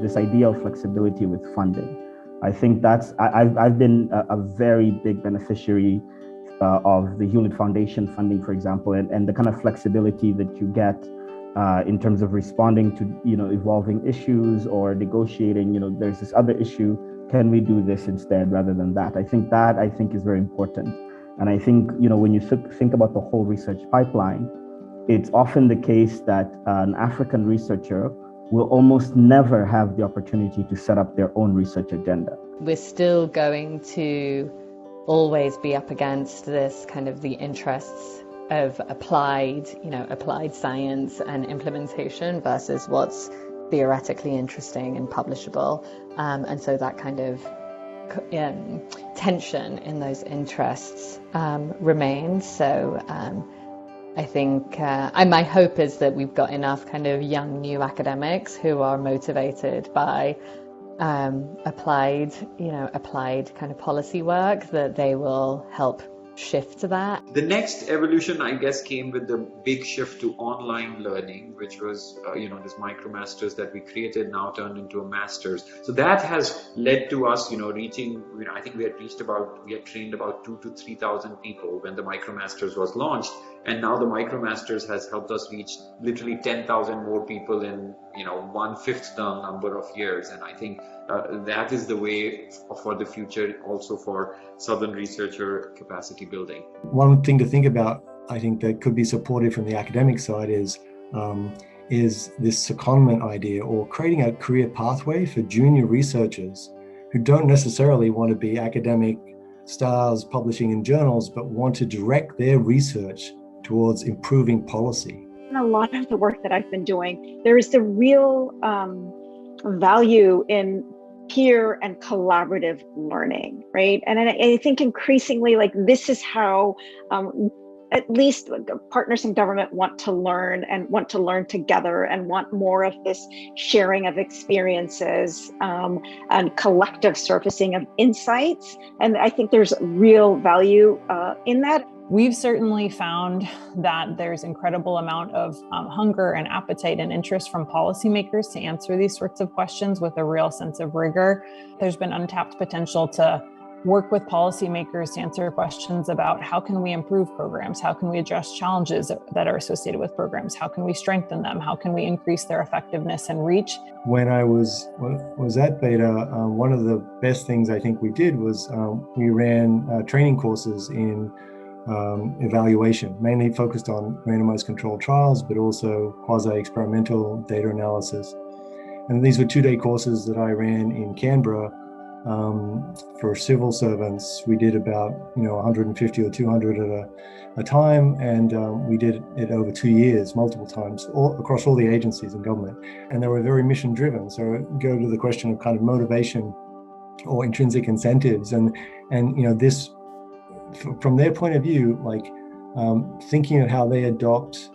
this idea of flexibility with funding. I think I've been a very big beneficiary of the Hewlett Foundation funding, for example, and the kind of flexibility that you get in terms of responding to evolving issues or negotiating. There's this other issue. Can we do this instead rather than that? I think is very important. And I think when you think about the whole research pipeline, it's often the case that an African researcher will almost never have the opportunity to set up their own research agenda. We're still going to always be up against this kind of the interests of applied science and implementation versus what's theoretically interesting and publishable. And so that kind of tension in those interests remains. So I think my hope is that we've got enough kind of young new academics who are motivated by applied kind of policy work, that they will help shift to that. The next evolution, I guess, came with the big shift to online learning, which was this MicroMasters that we created now turned into a master's. So that has led to us reaching, I think we had trained about 2,000 to 3,000 people when the MicroMasters was launched, and now the MicroMasters has helped us reach literally 10,000 more people in 1/5 the number of years. And I think that is the way for the future, also for Southern researcher capacity building. One thing to think about, I think, that could be supported from the academic side is this secondment idea, or creating a career pathway for junior researchers who don't necessarily want to be academic stars publishing in journals, but want to direct their research towards improving policy. In a lot of the work that I've been doing, there is the real value in peer and collaborative learning, right? And I think increasingly, this is how at least partners in government want to learn together and want more of this sharing of experiences and collective surfacing of insights. And I think there's real value in that. We've certainly found that there's incredible amount of hunger and appetite and interest from policymakers to answer these sorts of questions with a real sense of rigor. There's been untapped potential to work with policymakers to answer questions about how can we improve programs? How can we address challenges that are associated with programs? How can we strengthen them? How can we increase their effectiveness and reach? When I was at Beta, one of the best things I think we did was we ran training courses in evaluation, mainly focused on randomized controlled trials, but also quasi-experimental data analysis. And these were 2-day courses that I ran in Canberra for civil servants. We did about 150 or 200 at a time, and we did it over 2 years, multiple times, across all the agencies in government. And they were very mission driven. So go to the question of kind of motivation or intrinsic incentives, and this, from their point of view, thinking of how they adopt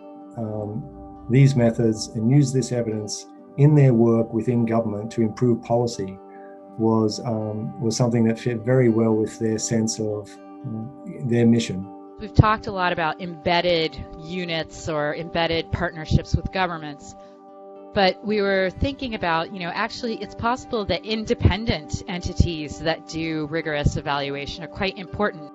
these methods and use this evidence in their work within government to improve policy was something that fit very well with their sense of their mission. We've talked a lot about embedded units or embedded partnerships with governments, but we were thinking about, actually it's possible that independent entities that do rigorous evaluation are quite important.